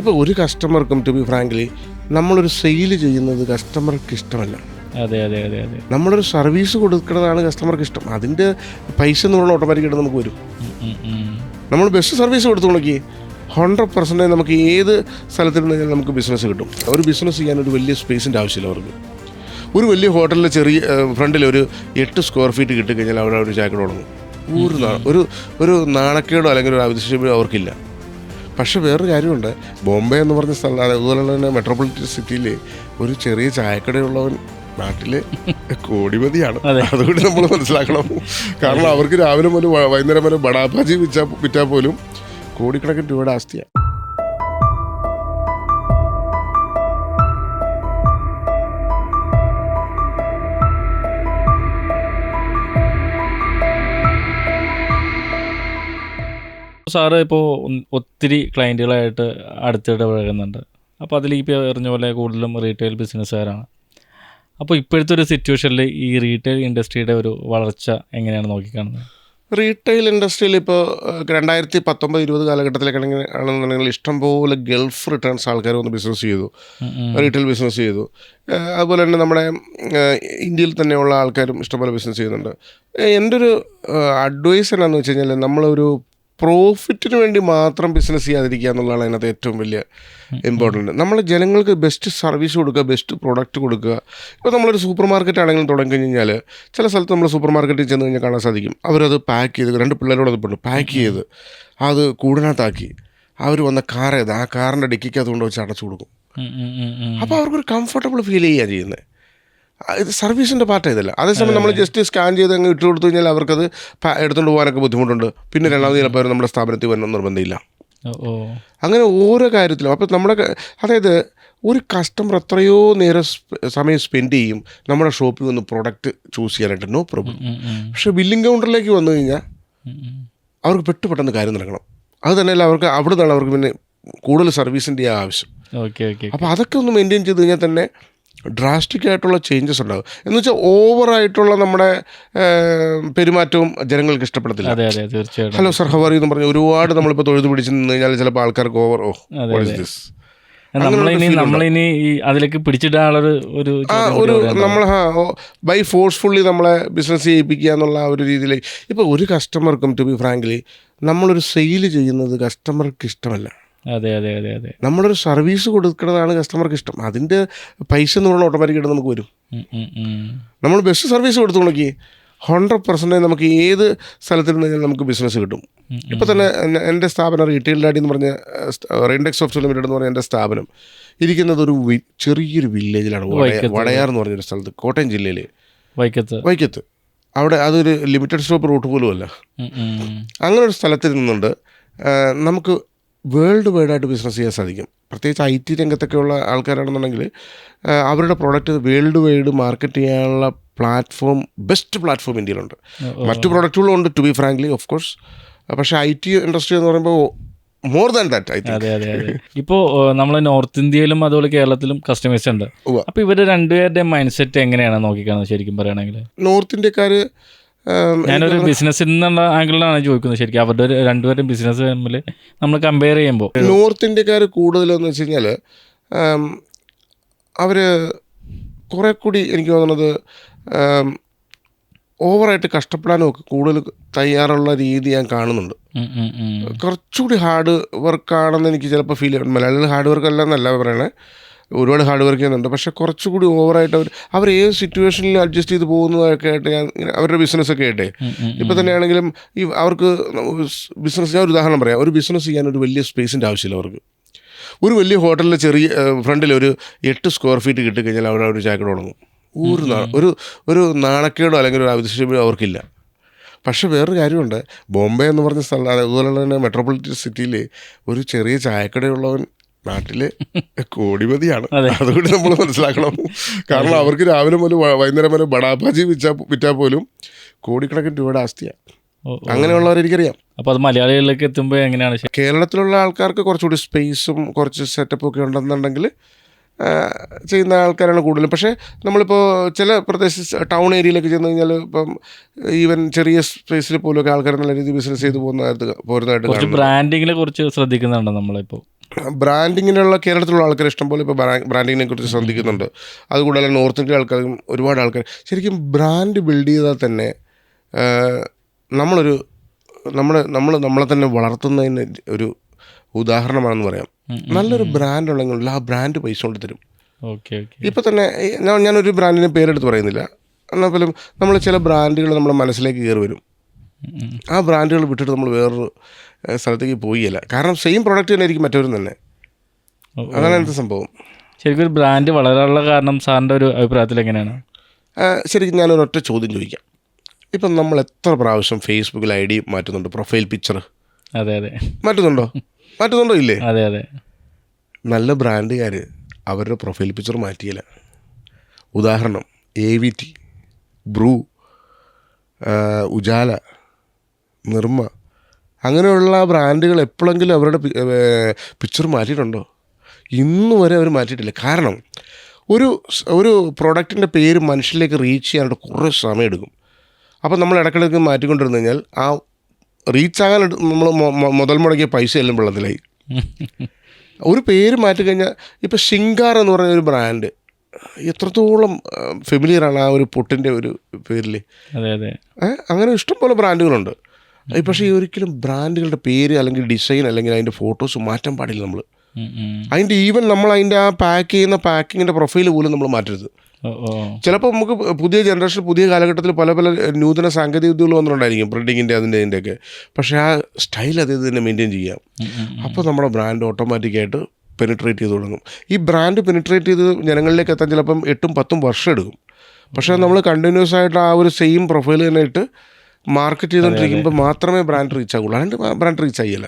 ഇപ്പോൾ ഒരു കസ്റ്റമർക്കും to be frankly നമ്മളൊരു സെയിൽ ചെയ്യുന്നത് കസ്റ്റമർക്ക് ഇഷ്ടമല്ല. അതെ അതെ അതെ അതെ നമ്മളൊരു സർവീസ് കൊടുക്കുന്നതാണ് കസ്റ്റമർക്ക് ഇഷ്ടം. അതിൻ്റെ പൈസ എന്ന് പറഞ്ഞാൽ ഓട്ടോമാറ്റിക്കായിട്ട് നമുക്ക് വരും. നമ്മൾ ബെസ്റ്റ് സർവീസ് കൊടുത്തു നോക്കി 100% നമുക്ക് ഏത് സ്ഥലത്തിൽ നിന്ന് നമുക്ക് ബിസിനസ് കിട്ടും. ഒരു ബിസിനസ് ചെയ്യാൻ ഒരു വലിയ സ്പേസിൻ്റെ ആവശ്യമില്ല അവർക്ക്. ഒരു വലിയ ഹോട്ടലിൽ ചെറിയ ഫ്രണ്ടിൽ ഒരു 8 സ്ക്വയർ ഫീറ്റ് കിട്ടിക്കഴിഞ്ഞാൽ അവിടെ ഒരു ചായക്കട തുടങ്ങും. ഒരു നാണക്കേടോ അല്ലെങ്കിൽ ഒരു ആവശ്യമോ അവർക്കില്ല. പക്ഷെ വേറൊരു കാര്യമുണ്ട്, ബോംബെ എന്ന് പറഞ്ഞ സ്ഥലം, അതുപോലെ തന്നെ മെട്രോപൊളിറ്റൻ സിറ്റിയിൽ ഒരു ചെറിയ ചായക്കടയുള്ളവൻ നാട്ടിൽ കോടിപതിയാണ്. അതുകൊണ്ട് നമ്മൾ മനസ്സിലാക്കണം. കാരണം അവർക്ക് രാവിലെ മുതൽ വൈകുന്നേരം വരെ ബടാപ്പാജി വിറ്റാൽ പോലും കോടിക്കണക്കിന് രൂപയുടെ ആസ്തിയാണ്. സാറ് ഇപ്പോൾ ഒത്തിരി ക്ലയൻറ്റുകളായിട്ട് അടുത്തിടപഴകുന്നുണ്ട്. അപ്പോൾ അതിൽ ഈ പറഞ്ഞ പോലെ കൂടുതലും റീറ്റെയിൽ ബിസിനസ്സുകാരാണ്. അപ്പോൾ ഇപ്പോഴത്തെ ഒരു സിറ്റുവേഷനിൽ ഈ റീറ്റെയിൽ ഇൻഡസ്ട്രിയുടെ ഒരു വളർച്ച എങ്ങനെയാണ് നോക്കിക്കാണുന്നത്? റീറ്റെയിൽ ഇൻഡസ്ട്രിയിൽ ഇപ്പോൾ 2019-20 കാലഘട്ടത്തിലേക്കാണെന്നുണ്ടെങ്കിൽ ഇഷ്ടംപോലെ ഗൾഫ് റിട്ടേൺസ് ആൾക്കാർ വന്ന് ബിസിനസ് ചെയ്തു, റീറ്റെയിൽ ബിസിനസ് ചെയ്തു. അതുപോലെ തന്നെ നമ്മുടെ ഇന്ത്യയിൽ തന്നെയുള്ള ആൾക്കാരും ഇഷ്ടംപോലെ ബിസിനസ് ചെയ്യുന്നുണ്ട്. എൻ്റെ ഒരു അഡ്വൈസ് എന്നാന്ന് വെച്ച് കഴിഞ്ഞാൽ നമ്മളൊരു പ്രോഫിറ്റിന് വേണ്ടി മാത്രം ബിസിനസ് ചെയ്യാതിരിക്കുക എന്നുള്ളതാണ് അതിനകത്ത് ഏറ്റവും വലിയ ഇമ്പോർട്ടൻറ്റ്. നമ്മൾ ജനങ്ങൾക്ക് ബെസ്റ്റ് സർവീസ് കൊടുക്കുക, ബെസ്റ്റ് പ്രൊഡക്റ്റ് കൊടുക്കുക. ഇപ്പോൾ നമ്മളൊരു സൂപ്പർ മാർക്കറ്റ് ആണെങ്കിലും തുടങ്ങി കഴിഞ്ഞാൽ ചില സ്ഥലത്ത് നമ്മൾ സൂപ്പർ മാർക്കറ്റിൽ ചെന്ന് കഴിഞ്ഞാൽ കാണാൻ സാധിക്കും, അവരത് പാക്ക് ചെയ്ത് 2 പിള്ളേരോട് അത് പാക്ക് ചെയ്ത് അത് കൂടിനകത്താക്കി അവർ വന്ന കാർ ഏത് ആ കാറിൻ്റെ ഡിക്കിക്കകത്ത് കൊണ്ട് വെച്ച് അടച്ചു കൊടുക്കും. അപ്പോൾ അവർക്കൊരു കംഫർട്ടബിൾ ഫീൽ ചെയ്യുക ചെയ്യുന്നത്. ഇത് സർവീസിൻ്റെ പാർട്ട് ഇതല്ല. അതേസമയം നമ്മൾ ജസ്റ്റ് സ്കാൻ ചെയ്ത് അങ്ങ് ഇട്ട് കൊടുത്തു കഴിഞ്ഞാൽ അവർക്കത് എടുത്തുകൊണ്ട് പോകാനൊക്കെ ബുദ്ധിമുട്ടുണ്ട്. പിന്നെ രണ്ടാമത് ചിലപ്പോൾ അവർ നമ്മുടെ സ്ഥാപനത്തിൽ വരണം നിർബന്ധമില്ല. അങ്ങനെ ഓരോ കാര്യത്തിലും അപ്പോൾ അതായത് ഒരു കസ്റ്റമർ എത്രയോ സമയം സ്പെൻഡ് ചെയ്യും നമ്മുടെ ഷോപ്പിൽ വന്ന് പ്രോഡക്റ്റ് ചൂസ് ചെയ്യാനായിട്ട്, നോ പ്രോബ്ലം. പക്ഷേ ബില്ലിംഗ് കൗണ്ടറിലേക്ക് വന്നു കഴിഞ്ഞാൽ അവർക്ക് പെട്ടെന്ന് കാര്യം നടക്കണം. അത് തന്നെയല്ല അവർക്ക് അവിടെ നിന്നാണ് അവർക്ക് പിന്നെ കൂടുതൽ സർവീസിൻ്റെ ആവശ്യം. അപ്പോൾ അതൊക്കെ ഒന്ന് മെയിൻറ്റെയിൻ ചെയ്ത് കഴിഞ്ഞാൽ തന്നെ ഡ്രാസ്റ്റിക് ആയിട്ടുള്ള ചേഞ്ചസ് ഉണ്ടാകും. എന്ന് വെച്ചാൽ ഓവറായിട്ടുള്ള നമ്മുടെ പെരുമാറ്റവും ജനങ്ങൾക്ക് ഇഷ്ടപ്പെടത്തില്ല. Hello sir how are you എന്ന് പറഞ്ഞ് ഒരുപാട് നമ്മളിപ്പോൾ തൊഴുതു പിടിച്ച് നിന്ന് കഴിഞ്ഞാൽ ചിലപ്പോൾ ആൾക്കാർക്ക് ഓവർ നമ്മളിനി അതിലേക്ക് പിടിച്ചിടാനുള്ളൊരു നമ്മൾ ബൈ ഫോഴ്സ്ഫുള്ളി നമ്മളെ ബിസിനസ് ചെയ്യിപ്പിക്കുക എന്നുള്ള ആ ഒരു രീതിയിലേക്ക്. ഇപ്പോൾ ഒരു കസ്റ്റമർക്കും ടു ബി ഫ്രാങ്ക്ലി നമ്മളൊരു സെയിൽ ചെയ്യുന്നത് കസ്റ്റമർക്ക് ഇഷ്ടമല്ല. അതെ അതെ അതെ അതെ നമ്മളൊരു സർവീസ് കൊടുക്കുന്നതാണ് കസ്റ്റമർക്ക് ഇഷ്ടം. അതിൻ്റെ പൈസ എന്ന് പറഞ്ഞാൽ ഓട്ടോമാറ്റിക്കായിട്ട് നമുക്ക് വരും. നമ്മൾ ബെസ്റ്റ് സർവീസ് കൊടുത്തു നോക്കി 100% നമുക്ക് ഏത് സ്ഥലത്തിൽ നിന്ന് നമുക്ക് ബിസിനസ് കിട്ടും. ഇപ്പോൾ തന്നെ എൻ്റെ സ്ഥാപനം റീറ്റെയിൽ ഡാഡി എന്ന് പറഞ്ഞ റെയിൻഡെക്സ് സോഫ്റ്റ് ലിമിറ്റഡ് എന്ന് പറഞ്ഞ എൻ്റെ സ്ഥാപനം ഇരിക്കുന്നത് ഒരു ചെറിയൊരു വില്ലേജിലാണ്, വടയാർ എന്ന് പറഞ്ഞൊരു സ്ഥലത്ത്, കോട്ടയം ജില്ലയിൽ വൈക്കത്ത്. അവിടെ അതൊരു ലിമിറ്റഡ് സ്റ്റോപ്പ് റൂട്ട് പോലും അല്ല. അങ്ങനെ ഒരു സ്ഥലത്തിൽ നിന്നുകൊണ്ട് നമുക്ക് വേൾഡ് വൈഡായിട്ട് ബിസിനസ് ചെയ്യാൻ സാധിക്കും. പ്രത്യേകിച്ച് IT രംഗത്തൊക്കെയുള്ള ആൾക്കാരാണെന്നുണ്ടെങ്കിൽ അവരുടെ പ്രോഡക്റ്റ് വേൾഡ് വൈഡ് മാർക്കറ്റ് ചെയ്യാനുള്ള ബെസ്റ്റ് പ്ലാറ്റ്ഫോം ഇന്ത്യയിലുണ്ട്. മറ്റു പ്രോഡക്റ്റുകളും ഉണ്ട് to be frankly of course. പക്ഷേ IT ഇൻഡസ്ട്രി എന്ന് പറയുമ്പോൾ more than that I think. അതെ അതെ അതെ ഇപ്പോൾ നമ്മൾ നോർത്ത് ഇന്ത്യയിലും അതുപോലെ കേരളത്തിലും കസ്റ്റമേഴ്സ് ഉണ്ട്. അപ്പോൾ ഇവർ രണ്ടുപേരുടെ മൈൻഡ് സെറ്റ് എങ്ങനെയാണ് നോക്കിക്കാണുന്നത് ശരിക്കും പറയുകയാണെങ്കിൽ? നോർത്ത് ഇന്ത്യക്കാർ, ഞാനൊരു ബിസിനസ്സിൽ നിന്നുള്ള ആംഗിളിലാണ് ചോദിക്കുന്നത്. ശരിക്കും അവരുടെ രണ്ടുപേരും ബിസിനസ് തമ്മിൽ നമ്മൾ കമ്പയർ ചെയ്യുമ്പോൾ നോർത്ത് ഇന്ത്യക്കാർ കൂടുതലെന്ന് വെച്ച് കഴിഞ്ഞാൽ അവർ കുറേ കൂടി എനിക്ക് തോന്നുന്നത് ഓവറായിട്ട് കഷ്ടപ്പെടാനും ഒക്കെ കൂടുതൽ തയ്യാറുള്ള രീതി ഞാൻ കാണുന്നുണ്ട്. കുറച്ചുകൂടി ഹാർഡ് വർക്കാണെന്ന് എനിക്ക് ചിലപ്പോൾ ഫീൽ ചെയ്യും. മലയാളികൾ ഹാർഡ് വർക്ക് അല്ല എന്നല്ല പറയണേ, ഒരുപാട് ഹാർഡ് വർക്ക് ചെയ്യുന്നുണ്ട്. പക്ഷേ കുറച്ചുകൂടി ഓവറായിട്ട് അവർ ഏത് സിറ്റുവേഷനിൽ അഡ്ജസ്റ്റ് ചെയ്ത് പോകുന്നതൊക്കെ ആയിട്ട് ഞാൻ അവരുടെ ബിസിനസ്സൊക്കെ ആയിട്ടേ ഇപ്പോൾ തന്നെയാണെങ്കിലും അവർക്ക് ബിസിനസ്, ഞാൻ ഒരു ഉദാഹരണം പറയാം, ഒരു ബിസിനസ് ചെയ്യാൻ ഒരു വലിയ സ്പേസിൻ്റെ ആവശ്യമില്ല അവർക്ക്. ഒരു വലിയ ഹോട്ടലിൽ ചെറിയ ഫ്രണ്ടിൽ ഒരു 8 സ്ക്വയർ ഫീറ്റ് കിട്ടിക്കഴിഞ്ഞാൽ അവിടെ ഒരു ചായക്കട തുടങ്ങും. ഒരു നാണക്കേടോ അല്ലെങ്കിൽ ഒരു ആവശ്യമോ അവർക്കില്ല. പക്ഷെ വേറൊരു കാര്യമുണ്ട്, ബോംബെ എന്ന് പറഞ്ഞ സ്ഥലം, അതുപോലെ തന്നെ മെട്രോപൊളിറ്റൻ സിറ്റിയിൽ ഒരു ചെറിയ ചായക്കടയുള്ളവൻ നാട്ടിൽ കോടിപതിയാണ്. അതുകൊണ്ട് നമ്മൾ മനസ്സിലാക്കണം. കാരണം അവർക്ക് രാവിലെ മുതൽ വൈകുന്നേരം വരെ ബടാപ്പാജി വിറ്റാൽ പോലും കോടിക്കണക്കിന് രൂപയുടെ ആസ്തിയാണ്. അങ്ങനെയുള്ളവർ എനിക്കറിയാം. അപ്പോൾ അത് മലയാളികളിലേക്ക് എത്തുമ്പോൾ എങ്ങനെയാണ്? കേരളത്തിലുള്ള ആൾക്കാർക്ക് കുറച്ചുകൂടി സ്പേസും കുറച്ച് സെറ്റപ്പും ഒക്കെ ഉണ്ടെന്നുണ്ടെങ്കിൽ ചെയ്യുന്ന ആൾക്കാരാണ് കൂടുതലും. പക്ഷേ നമ്മളിപ്പോൾ ചില ടൗൺ ഏരിയയിലൊക്കെ ചെന്ന് കഴിഞ്ഞാൽ ഇപ്പം ഈവൻ ചെറിയ സ്പേസിൽ പോലും ഒക്കെ ആൾക്കാർ നല്ല രീതിയിൽ ബിസിനസ് ചെയ്ത് പോരുന്നതായിട്ട് ബ്രാൻഡിങ്ങിനെ കുറിച്ച് ശ്രദ്ധിക്കുന്നുണ്ടോ നമ്മളിപ്പോൾ? ബ്രാൻഡിങ്ങിനുള്ള കേരളത്തിലുള്ള ആൾക്കാർ ഇഷ്ടംപോലെ ഇപ്പോൾ ബ്രാൻഡിങ്ങിനെ കുറിച്ച് ശ്രദ്ധിക്കുന്നുണ്ട്. അതുകൂടാതെ നോർത്ത് ഇന്ത്യ ആൾക്കാരും ഒരുപാട് ആൾക്കാർ ശരിക്കും ബ്രാൻഡ് ബിൽഡ് ചെയ്താൽ തന്നെ നമ്മളൊരു നമ്മളെ തന്നെ വളർത്തുന്നതിന് ഒരു ഉദാഹരണമാണെന്ന് പറയാം. നല്ലൊരു ബ്രാൻഡ് ഉണ്ടെങ്കിൽ ആ ബ്രാൻഡ് പൈസ കൊണ്ട് തരും. ഇപ്പം തന്നെ ഞാനൊരു ബ്രാൻഡിന് പേരെടുത്ത് പറയുന്നില്ല, എന്നാൽ പോലും നമ്മൾ ചില ബ്രാൻഡുകൾ നമ്മുടെ മനസ്സിലേക്ക് കയറി വരും. ആ ബ്രാൻഡുകൾ വിട്ടിട്ട് നമ്മൾ വേറൊരു സ്ഥലത്തേക്ക് പോയില്ല. കാരണം സെയിം പ്രോഡക്റ്റ് തന്നെ ആയിരിക്കും മറ്റവരും തന്നെ. അതാണ് എന്ത് സംഭവം. ശരിക്കും ഒരു ബ്രാൻഡ് വളരാനുള്ള കാരണം സാറിൻ്റെ ഒരു അഭിപ്രായത്തിൽ എങ്ങനെയാണ്? ശരിക്കും ഞാനൊരൊറ്റ ചോദ്യം ചോദിക്കാം. ഇപ്പം നമ്മൾ എത്ര പ്രാവശ്യം ഫേസ്ബുക്കിൽ ID മാറ്റുന്നുണ്ട്, പ്രൊഫൈൽ പിക്ചർ? അതെ മാറ്റുന്നുണ്ടോ ഇല്ലേ? അതെ. നല്ല ബ്രാൻഡുകാർ അവരുടെ പ്രൊഫൈൽ പിക്ചർ മാറ്റിയില്ല. ഉദാഹരണം AVT, ബ്രൂ, ഉജാല, നിർമ്മ, അങ്ങനെയുള്ള ബ്രാൻഡുകൾ എപ്പോഴെങ്കിലും അവരുടെ പിക്ചർ മാറ്റിയിട്ടുണ്ടോ? ഇന്ന് വരെ അവർ മാറ്റിയിട്ടില്ല. കാരണം ഒരു പ്രോഡക്റ്റിൻ്റെ പേര് മനുഷ്യരിലേക്ക് റീച്ച് ചെയ്യാനായിട്ട് കുറേ സമയം എടുക്കും. അപ്പോൾ നമ്മൾ ഇടയ്ക്കിടയ്ക്ക് മാറ്റിക്കൊണ്ടിരുന്നു കഴിഞ്ഞാൽ ആ റീച്ചാകാൻ നമ്മൾ മുതൽ മുടക്കിയ പൈസ എല്ലാം വെള്ളത്തിലായി. ഒരു പേര് മാറ്റിക്കഴിഞ്ഞാൽ ഇപ്പോൾ ശിങ്കാർ എന്ന് പറയുന്ന ഒരു ബ്രാൻഡ് എത്രത്തോളം ഫെമിലിയറാണ് ആ ഒരു പൊട്ടിൻ്റെ ഒരു പേരിൽ. അങ്ങനെ ഇഷ്ടംപോലെ ബ്രാൻഡുകളുണ്ട്. പക്ഷേ ഒരിക്കലും ബ്രാൻഡുകളുടെ പേര് അല്ലെങ്കിൽ ഡിസൈൻ അല്ലെങ്കിൽ അതിൻ്റെ ഫോട്ടോസ് മാറ്റാൻ പാടില്ല. നമ്മൾ അതിൻ്റെ ഈവൻ നമ്മൾ അതിൻ്റെ ആ പാക്ക് ചെയ്യുന്ന പാക്കിങ്ങിൻ്റെ പ്രൊഫൈൽ പോലും നമ്മൾ മാറ്റരുത്. ചിലപ്പോൾ നമുക്ക് പുതിയ ജനറേഷൻ പുതിയ കാലഘട്ടത്തിൽ പല നൂതന സാങ്കേതിക വിദ്യകൾ വന്നിട്ടുണ്ടായിരിക്കും, പ്രിൻറ്റിങ്ങിൻ്റെ അതിൻ്റെയൊക്കെ. പക്ഷേ ആ സ്റ്റൈൽ അത് തന്നെ മെയിൻറ്റെയിൻ ചെയ്യാം. അപ്പോൾ നമ്മുടെ ബ്രാൻഡ് ഓട്ടോമാറ്റിക്കായിട്ട് പെനിട്രേറ്റ് ചെയ്ത് തുടങ്ങും. ഈ ബ്രാൻഡ് പെനിട്രേറ്റ് ചെയ്ത് ജനങ്ങളിലേക്ക് എത്താൻ ചിലപ്പം 8-10 വർഷം എടുക്കും. പക്ഷേ നമ്മൾ കണ്ടിന്യൂസ് ആയിട്ട് ആ ഒരു സെയിം പ്രൊഫൈൽ തന്നെ ഇട്ട് മാർക്കറ്റ് ചെയ്തുകൊണ്ടിരിക്കുമ്പോൾ മാത്രമേ ബ്രാൻഡ് റീച്ച് ആകുള്ളൂ. അല്ലാണ്ട് ബ്രാൻഡ് റീച്ച് ആയില്ല.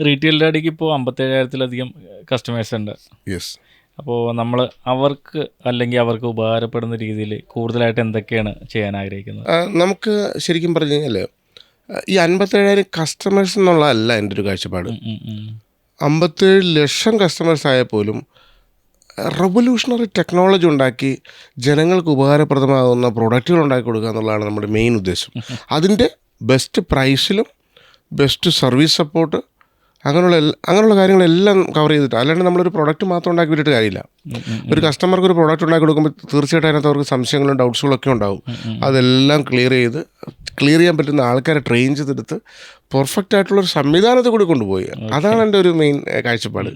റീറ്റെയിലിൻ്റെ അടിക്ക് ഇപ്പോൾ 57,000-ലധികം കസ്റ്റമേഴ്സ് ഉണ്ട്. യെസ്. അപ്പോൾ നമ്മൾ അവർക്ക് അല്ലെങ്കിൽ അവർക്ക് ഉപകാരപ്പെടുന്ന രീതിയിൽ കൂടുതലായിട്ട് എന്തൊക്കെയാണ് ചെയ്യാൻ ആഗ്രഹിക്കുന്നത്? നമുക്ക് ശരിക്കും പറഞ്ഞു കഴിഞ്ഞാൽ ഈ 57,000 കസ്റ്റമേഴ്സ് എന്നുള്ളതല്ല എൻ്റെ ഒരു കാഴ്ചപ്പാട്. 57 ലക്ഷം കസ്റ്റമേഴ്സ് ആയാൽ പോലും റെവല്യൂഷണറി ടെക്നോളജി ഉണ്ടാക്കി ജനങ്ങൾക്ക് ഉപകാരപ്രദമാകുന്ന പ്രൊഡക്റ്റുകൾ ഉണ്ടാക്കി കൊടുക്കുക എന്നുള്ളതാണ് നമ്മുടെ മെയിൻ ഉദ്ദേശം. അതിൻ്റെ ബെസ്റ്റ് പ്രൈസിലും ബെസ്റ്റ് സർവീസ് സപ്പോർട്ട് അങ്ങനെയുള്ള കാര്യങ്ങളെല്ലാം കവർ ചെയ്തിട്ട്, അല്ലാണ്ട് നമ്മളൊരു പ്രൊഡക്റ്റ് മാത്രം ഉണ്ടാക്കി വിട്ടിട്ട് കാര്യമില്ല. ഒരു കസ്റ്റമർക്ക് ഒരു പ്രൊഡക്റ്റ് ഉണ്ടാക്കി കൊടുക്കുമ്പോൾ തീർച്ചയായിട്ടും അതിനകത്ത് അവർക്ക് സംശയങ്ങളും ഡൗട്ട്സുകളൊക്കെ ഉണ്ടാവും. അതെല്ലാം ക്ലിയർ ചെയ്യാൻ പറ്റുന്ന ആൾക്കാരെ ട്രെയിൻ ചെയ്തെടുത്ത് പെർഫെക്റ്റ് ആയിട്ടുള്ളൊരു സംവിധാനത്തിൽ കൂടി കൊണ്ടുപോയി. അതാണ് എൻ്റെ ഒരു മെയിൻ കാഴ്ചപ്പാട്.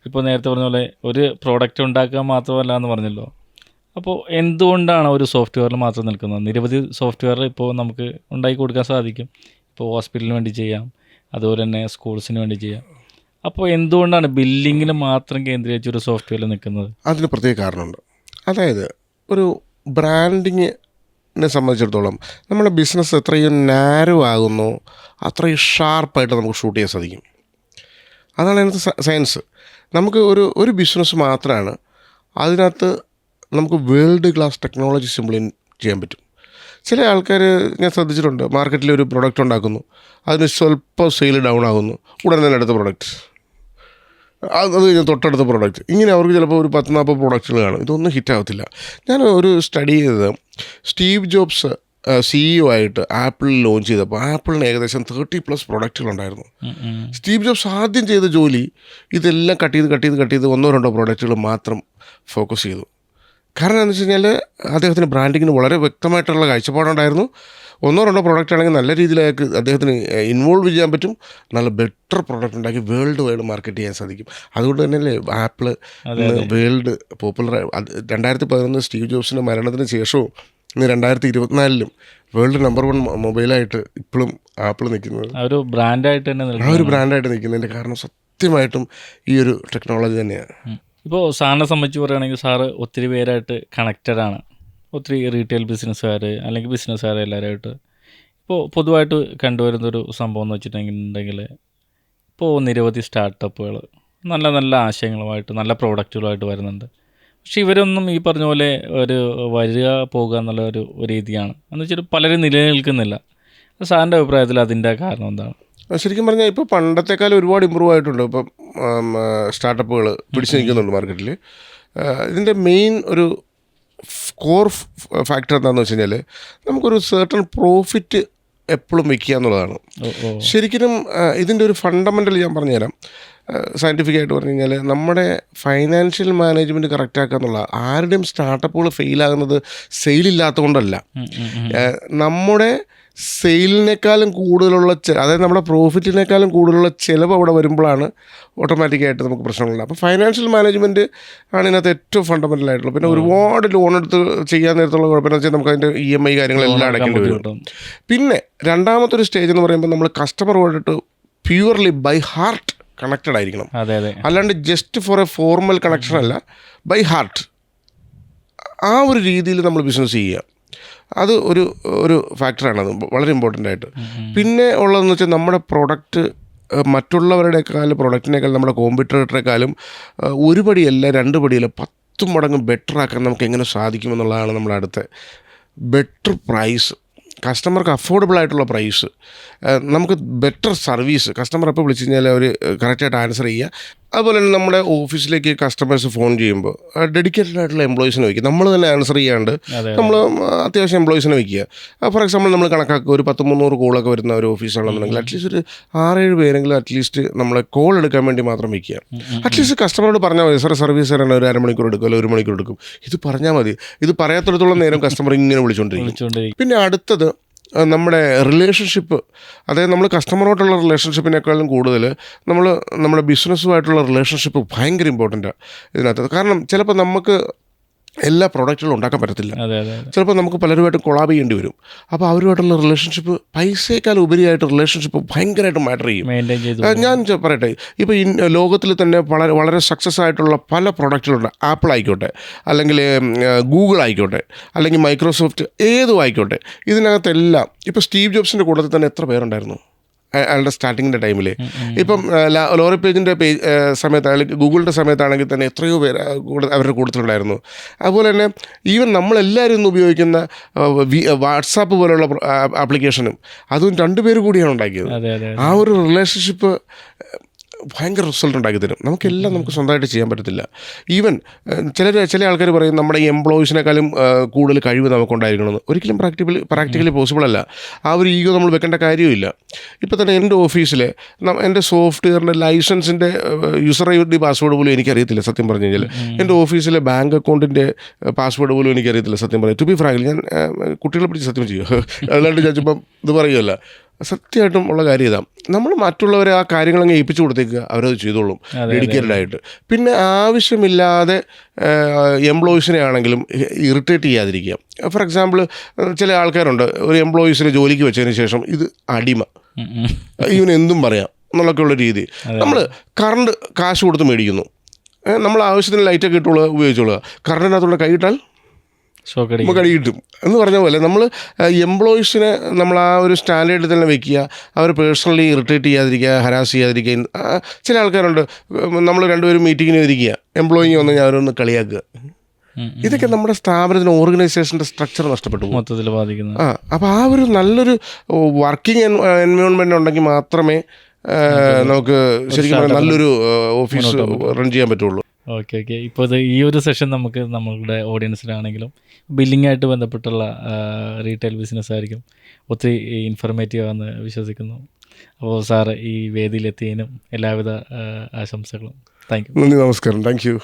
ഇപ്പോൾ നേരത്തെ പറഞ്ഞ പോലെ ഒരു പ്രോഡക്റ്റ് ഉണ്ടാക്കുക മാത്രമല്ല എന്ന് പറഞ്ഞല്ലോ. അപ്പോൾ എന്തുകൊണ്ടാണ് ഒരു സോഫ്റ്റ്വെയറിൽ മാത്രം നിൽക്കുന്നത്? നിരവധി സോഫ്റ്റ്വെയർ ഇപ്പോൾ നമുക്ക് ഉണ്ടാക്കി കൊടുക്കാൻ സാധിക്കും. ഇപ്പോൾ ഹോസ്പിറ്റലിന് വേണ്ടി ചെയ്യാം, അതുപോലെ തന്നെ സ്കൂൾസിന് വേണ്ടി ചെയ്യാം. അപ്പോൾ എന്തുകൊണ്ടാണ് ബില്ലിങ്ങിന് മാത്രം കേന്ദ്രീകരിച്ച് ഒരു സോഫ്റ്റ്വെയറിൽ നിൽക്കുന്നത്? അതിന് പ്രത്യേക കാരണമുണ്ട്. അതായത് ഒരു ബ്രാൻഡിങ്ങിനെ സംബന്ധിച്ചിടത്തോളം നമ്മുടെ ബിസിനസ് എത്രയും നാരോ ആകുന്നു അത്രയും ഷാർപ്പായിട്ട് നമുക്ക് ഷൂട്ട് ചെയ്യാൻ സാധിക്കും. അതാണ് അതിനകത്ത് സയൻസ്. നമുക്ക് ഒരു ബിസിനസ് മാത്രമാണ് അതിനകത്ത് നമുക്ക് വേൾഡ് ക്ലാസ് ടെക്നോളജി ഇംപ്ലിമെൻറ്റ് ചെയ്യാൻ പറ്റും. ചില ആൾക്കാർ ഞാൻ ശ്രദ്ധിച്ചിട്ടുണ്ട്, മാർക്കറ്റിൽ ഒരു പ്രൊഡക്റ്റ് ഉണ്ടാക്കുന്നു, അതിന് സ്വല്പം സെയിൽ ഡൗൺ ആകുന്നു, ഉടനെ തന്നെ അടുത്ത പ്രൊഡക്റ്റ്, അത് കഴിഞ്ഞ് തൊട്ടടുത്ത പ്രൊഡക്റ്റ്, ഇങ്ങനെ അവർക്ക് ചിലപ്പോൾ ഒരു 10-40 പ്രൊഡക്റ്റുകൾ കാണും. ഇതൊന്നും ഹിറ്റാകത്തില്ല. ഞാൻ ഒരു സ്റ്റഡി ചെയ്തത് സ്റ്റീവ് ജോബ്സ് CEO ആയിട്ട് ആപ്പിളിൽ ലോഞ്ച് ചെയ്തപ്പോൾ ആപ്പിളിന് ഏകദേശം 30+ പ്രൊഡക്റ്റുകളുണ്ടായിരുന്നു. സ്റ്റീവ് ജോബ്സ് ആദ്യം ചെയ്ത ജോലി ഇതെല്ലാം കട്ട് ചെയ്ത് 1-2 പ്രൊഡക്റ്റുകൾ മാത്രം ഫോക്കസ് ചെയ്തു. കാരണം എന്താണെന്ന് വെച്ച് കഴിഞ്ഞാൽ അദ്ദേഹത്തിന് ബ്രാൻഡിങ്ങിന് വളരെ വ്യക്തമായിട്ടുള്ള കാഴ്ചപ്പാടുണ്ടായിരുന്നു. 1-2 പ്രൊഡക്റ്റ് ആണെങ്കിൽ നല്ല രീതിയിൽ അദ്ദേഹത്തിന് ഇൻവോൾവ് ചെയ്യാൻ പറ്റും. നല്ല ബെറ്റർ പ്രൊഡക്റ്റ് ഉണ്ടാക്കി വേൾഡ് വൈഡ് മാർക്കറ്റ് ചെയ്യാൻ സാധിക്കും. അതുകൊണ്ട് തന്നെയല്ലേ ആപ്പിൾ വേൾഡ് പോപ്പുലർ. 2011 സ്റ്റീവ് ജോബ്സിൻ്റെ മരണത്തിന് ശേഷവും ഇന്ന് 2024 വേൾഡ് നമ്പർ 1 മൊബൈലായിട്ട് ഇപ്പോഴും ആപ്പിൾ നിൽക്കുന്നത് ആ ഒരു ബ്രാൻഡായിട്ട് നിൽക്കുന്നതിൻ്റെ കാരണം സത്യമായിട്ടും ഈ ഒരു ടെക്നോളജി തന്നെയാണ്. ഇപ്പോൾ സാറിനെ സംബന്ധിച്ച് പറയുകയാണെങ്കിൽ സാറ് ഒത്തിരി പേരായിട്ട് കണക്റ്റഡാണ്, ഒത്തിരി റീറ്റെയിൽ ബിസിനസ്സുകാർ അല്ലെങ്കിൽ ബിസിനസ്സുകാർ എല്ലാവരുമായിട്ട്. ഇപ്പോൾ പൊതുവായിട്ട് കണ്ടുവരുന്നൊരു സംഭവം എന്ന് വെച്ചിട്ടുണ്ടെങ്കിൽ ഇപ്പോൾ നിരവധി സ്റ്റാർട്ടപ്പുകൾ നല്ല നല്ല ആശയങ്ങളുമായിട്ട് നല്ല പ്രോഡക്റ്റുകളുമായിട്ട് വരുന്നുണ്ട്. പക്ഷെ ഇവരൊന്നും ഈ പറഞ്ഞ പോലെ ഒരു വരിക പോകുക എന്നുള്ള ഒരു രീതിയാണ് എന്ന് വെച്ചിട്ട് പലരും നിലനിൽക്കുന്നില്ല. സാറിൻ്റെ അഭിപ്രായത്തിൽ അതിൻ്റെ കാരണം എന്താണ്? ശരിക്കും പറഞ്ഞാൽ ഇപ്പോൾ പണ്ടത്തെക്കാലം ഒരുപാട് ഇമ്പ്രൂവ് ആയിട്ടുണ്ട്. ഇപ്പം സ്റ്റാർട്ടപ്പുകൾ പിടിച്ചു നിൽക്കുന്നുണ്ട് മാർക്കറ്റിൽ. ഇതിൻ്റെ മെയിൻ ഒരു കോർ ഫാക്ടർ എന്താണെന്ന് വെച്ച് കഴിഞ്ഞാൽ നമുക്കൊരു സർട്ടൺ പ്രോഫിറ്റ് എപ്പോഴും വെക്കുക എന്നുള്ളതാണ്. ശരിക്കും ഇതിൻ്റെ ഒരു ഫണ്ടമെൻ്റൽ ഞാൻ പറഞ്ഞുതരാം. സയൻറ്റിഫിക്കായിട്ട് പറഞ്ഞു കഴിഞ്ഞാൽ നമ്മുടെ ഫൈനാൻഷ്യൽ മാനേജ്മെൻറ്റ് കറക്റ്റാക്കുക എന്നുള്ള ആരുടെയും സ്റ്റാർട്ടപ്പുകൾ ഫെയിലാകുന്നത് സെയിലില്ലാത്തതുകൊണ്ടല്ല. നമ്മുടെ സെയിലിനേക്കാളും കൂടുതലുള്ള അതായത് നമ്മുടെ പ്രോഫിറ്റിനേക്കാളും കൂടുതലുള്ള ചിലവ് അവിടെ വരുമ്പോഴാണ് ഓട്ടോമാറ്റിക്കായിട്ട് നമുക്ക് പ്രശ്നങ്ങളുണ്ട്. അപ്പോൾ ഫൈനാൻഷ്യൽ മാനേജ്മെൻറ്റ് ആണ് ഇതിനകത്ത് ഏറ്റവും ഫണ്ടമെൻ്റൽ ആയിട്ടുള്ളത്. പിന്നെ ഒരുപാട് ലോൺ എടുത്ത് ചെയ്യാൻ നേരത്തുള്ള കുഴപ്പമെന്ന് വെച്ചാൽ നമുക്ക് അതിൻ്റെ EMI കാര്യങ്ങളെല്ലാം അടയ്ക്കേണ്ടി വരും. പിന്നെ രണ്ടാമത്തെ ഒരു സ്റ്റേജ് എന്ന് പറയുമ്പോൾ നമ്മൾ കസ്റ്റമറുമായിട്ട് പ്യുവർലി ബൈ ഹാർട്ട് കണക്റ്റഡ് ആയിരിക്കണം. അല്ലാണ്ട് just for A formal connection അല്ല, ബൈ ഹാർട്ട്. ആ ഒരു രീതിയിൽ നമ്മൾ ബിസിനസ് ചെയ്യുക, അത് ഒരു ഫാക്ടറാണത്, വളരെ ഇമ്പോർട്ടൻ്റ് ആയിട്ട്. പിന്നെ ഉള്ളതെന്ന് വെച്ചാൽ നമ്മുടെ പ്രൊഡക്റ്റ് പ്രൊഡക്റ്റിനേക്കാൾ നമ്മുടെ കോമ്പറ്റീറ്ററേക്കാളും ഒരു പടിയല്ല 2 പടിയല്ല 10 മടങ്ങ് ബെറ്റർ ആക്കാൻ നമുക്ക് എങ്ങനെ സാധിക്കുമെന്നുള്ളതാണ് നമ്മുടെ അടുത്ത ബെറ്റർ പ്രൈസ്, കസ്റ്റമർക്ക് അഫോർഡബിൾ ആയിട്ടുള്ള പ്രൈസ്, നമുക്ക് ബെറ്റർ സർവീസ്. കസ്റ്റമർ എപ്പോൾ വിളിച്ചു കഴിഞ്ഞാൽ അവർ കറക്റ്റായിട്ട് ആൻസർ ചെയ്യുക. അതുപോലെ തന്നെ നമ്മുടെ ഓഫീസിലേക്ക് കസ്റ്റമേഴ്സ് ഫോൺ ചെയ്യുമ്പോൾ ഡെഡിക്കേറ്റഡ് ആയിട്ടുള്ള എംപ്ലോയീസിനെ വയ്ക്കുക. നമ്മൾ തന്നെ ആൻസർ ചെയ്യാണ്ട് നമ്മൾ അത്യാവശ്യം എംപ്ലോയീസിനെ വയ്ക്കുക. ഫോർ എക്സാമ്പിൾ നമ്മൾ കണക്കാക്കുക ഒരു 100-300 കോളൊക്കെ വരുന്ന ഒരു ഓഫീസാണെന്നുണ്ടെങ്കിൽ അറ്റ്ലീസ്റ്റ് ഒരു 6-7 പേരെങ്കിലും അറ്റ്ലീസ്റ്റ് നമ്മളെ കോൾ എടുക്കാൻ വേണ്ടി മാത്രം വയ്ക്കുക. അറ്റ്ലീസ്റ്റ് കസ്റ്റമറോട് പറഞ്ഞാൽ മതി, സാർ സർവീസ് തരാൻ ഒരു 1/2 മണിക്കൂർ എടുക്കും, അല്ലെങ്കിൽ 1 മണിക്കൂർ എടുക്കും. ഇത് പറഞ്ഞാൽ മതി. ഇത് പറയാത്തിടത്തോളം നേരം കസ്റ്റമർ ഇങ്ങനെ വിളിച്ചുകൊണ്ടിരിക്കും. പിന്നെ അടുത്തത് നമ്മുടെ റിലേഷൻഷിപ്പ്, അതായത് നമ്മൾ കസ്റ്റമറോട്ടുള്ള റിലേഷൻഷിപ്പിനേക്കാളും കൂടുതൽ നമ്മുടെ ബിസിനസ്സുമായിട്ടുള്ള റിലേഷൻഷിപ്പ് ഭയങ്കര ഇമ്പോർട്ടൻ്റാണ് ഇതിനകത്ത്. കാരണം ചിലപ്പോൾ നമുക്ക് എല്ലാ പ്രോഡക്റ്റുകളും ഉണ്ടാക്കാൻ പറ്റത്തില്ല. ചിലപ്പോൾ നമുക്ക് പലരുമായിട്ട് കൊളാബ് ചെയ്യേണ്ടി വരും. അപ്പോൾ അവരുമായിട്ടുള്ള റിലേഷൻഷിപ്പ്, പൈസയേക്കാൾ ഉപരിയായിട്ട് റിലേഷൻഷിപ്പ് ഭയങ്കരമായിട്ട് മാറ്റർ ചെയ്യും. ഞാൻ പറയട്ടെ, ഇപ്പോൾ ഈ ലോകത്തിൽ തന്നെ വളരെ സക്സസ് ആയിട്ടുള്ള പല പ്രോഡക്റ്റുകളുണ്ട്. ആപ്പിൾ ആയിക്കോട്ടെ, അല്ലെങ്കിൽ ഗൂഗിൾ ആയിക്കോട്ടെ, അല്ലെങ്കിൽ മൈക്രോസോഫ്റ്റ്, ഏതും ആയിക്കോട്ടെ. ഇതിനകത്തെല്ലാം ഇപ്പോൾ സ്റ്റീവ് ജോബ്സിൻ്റെ കൂട്ടത്തിൽ തന്നെ എത്ര പേരുണ്ടായിരുന്നു അയാളുടെ സ്റ്റാർട്ടിങ്ങിൻ്റെ ടൈമിൽ? ഇപ്പം ലോറി പേജിൻ്റെ സമയത്ത്, അല്ലെങ്കിൽ ഗൂഗിളിൻ്റെ സമയത്താണെങ്കിൽ തന്നെ എത്രയോ പേര് അവരുടെ കൂട്ടത്തിലുണ്ടായിരുന്നു. അതുപോലെ തന്നെ ഈവൻ നമ്മളെല്ലാവരും ഇന്ന് ഉപയോഗിക്കുന്ന വാട്സാപ്പ് പോലുള്ള ആപ്ലിക്കേഷനും അതും 2 പേര് കൂടിയാണ് ഉണ്ടാക്കിയത്. ആ ഒരു റിലേഷൻഷിപ്പ് ഭയങ്കര റിസൾട്ട് ഉണ്ടാക്കി തരും. നമുക്കെല്ലാം നമുക്ക് സ്വന്തമായിട്ട് ചെയ്യാൻ പറ്റത്തില്ല. ഈവൻ ചില ആൾക്കാർ പറയും നമ്മുടെ ഈ എംപ്ലോയീസിനേക്കാളും കൂടുതൽ കഴിവ് നമുക്കുണ്ടായിരിക്കണമെന്ന്. ഒരിക്കലും പ്രാക്ടിക്കലി പോസിബിൾ അല്ല. ആ ഒരു ഈഗോ നമ്മൾ വെക്കേണ്ട കാര്യമില്ല. ഇപ്പോൾ തന്നെ എൻ്റെ ഓഫീസിൽ എൻ്റെ സോഫ്റ്റ്വെയറിൻ്റെ ലൈസൻസിൻ്റെ യൂസർ ID പാസ്വേഡ് പോലും എനിക്കറിയത്തില്ല സത്യം പറഞ്ഞു കഴിഞ്ഞാൽ. എൻ്റെ ഓഫീസിലെ ബാങ്ക് അക്കൗണ്ടിൻ്റെ പാസ്വേഡ് പോലും എനിക്കറിയത്തില്ല സത്യം പറയാം. ടു ബി ഫ്രാങ്ക്ലി ഞാൻ കുട്ടികളെ പിടിച്ച് സത്യം ചെയ്യും, അല്ലാണ്ട് ഞാൻ ചുമ്മാ ഇത് പറയുമല്ല. സത്യമായിട്ടും ഉള്ള കാര്യം ഇതാണ്. നമ്മൾ മറ്റുള്ളവരെ ആ കാര്യങ്ങളങ്ങ് ഏൽപ്പിച്ചു കൊടുത്തേക്കുക, അവരത് ചെയ്തോളും ഡെഡിക്കേറ്റഡ് ആയിട്ട്. പിന്നെ ആവശ്യമില്ലാതെ എംപ്ലോയീസിനെ ആണെങ്കിലും ഇറിറ്റേറ്റ് ചെയ്യാതിരിക്കുക. ഫോർ എക്സാമ്പിൾ ചില ആൾക്കാരുണ്ട്, ഒരു എംപ്ലോയീസിനെ ജോലിക്ക് വെച്ചതിന് ശേഷം ഇത് അടിമ, ഇവന് എന്തും പറയാം എന്നുള്ളൊക്കെയുള്ള രീതി. നമ്മൾ കറണ്ട് കാശ് കൊടുത്ത് മേടിക്കുന്നു, നമ്മൾ ആവശ്യത്തിന് ലൈറ്റൊക്കെ ഇട്ടുള്ള ഉപയോഗിച്ചോളുക. കറണ്ടിനകത്തുള്ള കൈയിട്ടാൽ നമുക്ക് അടി കിട്ടും എന്ന് പറഞ്ഞ പോലെ നമ്മൾ എംപ്ലോയീസിനെ നമ്മൾ ആ ഒരു സ്റ്റാൻഡേർഡിൽ തന്നെ വെക്കുക. അവർ പേഴ്സണലി ഇറിറ്റേറ്റ് ചെയ്യാതിരിക്കുക, ഹരാസ് ചെയ്യാതിരിക്കുക. ചില ആൾക്കാരുണ്ട്, നമ്മൾ 2 പേരും മീറ്റിങ്ങിന് ഇരിക്കുക, എംപ്ലോയി വന്ന് ഞാൻ അവരൊന്ന് കളിയാക്കുക. ഇതൊക്കെ നമ്മുടെ സ്ഥാപനത്തിന് ഓർഗനൈസേഷൻ്റെ സ്ട്രക്ചർ നഷ്ടപ്പെട്ടു മൊത്തത്തിൽ ബാധിക്കുന്നു. അപ്പോൾ ആ ഒരു നല്ലൊരു വർക്കിംഗ് എൻവയോൺമെൻറ്റ് ഉണ്ടെങ്കിൽ മാത്രമേ നമുക്ക് ശരിക്കും നല്ലൊരു ഓഫീസ് റൺ ചെയ്യാൻ പറ്റുള്ളൂ. ഓക്കെ. ഇപ്പോൾ ഈ ഒരു സെഷൻ നമുക്ക് നമ്മളുടെ ഓഡിയൻസിനാണെങ്കിലും ബില്ലിങ്ങായിട്ട് ബന്ധപ്പെട്ടുള്ള റീറ്റെയിൽ ബിസിനസ് ആയിരിക്കും ഒത്തിരി ഇൻഫർമേറ്റീവ് ആണെന്ന് വിശ്വസിക്കുന്നു. അപ്പോൾ സാറ് ഈ വേദിയിലെത്തിയതിനും എല്ലാവിധ ആശംസകളും. Thank you. നന്ദി, നമസ്കാരം. Thank you.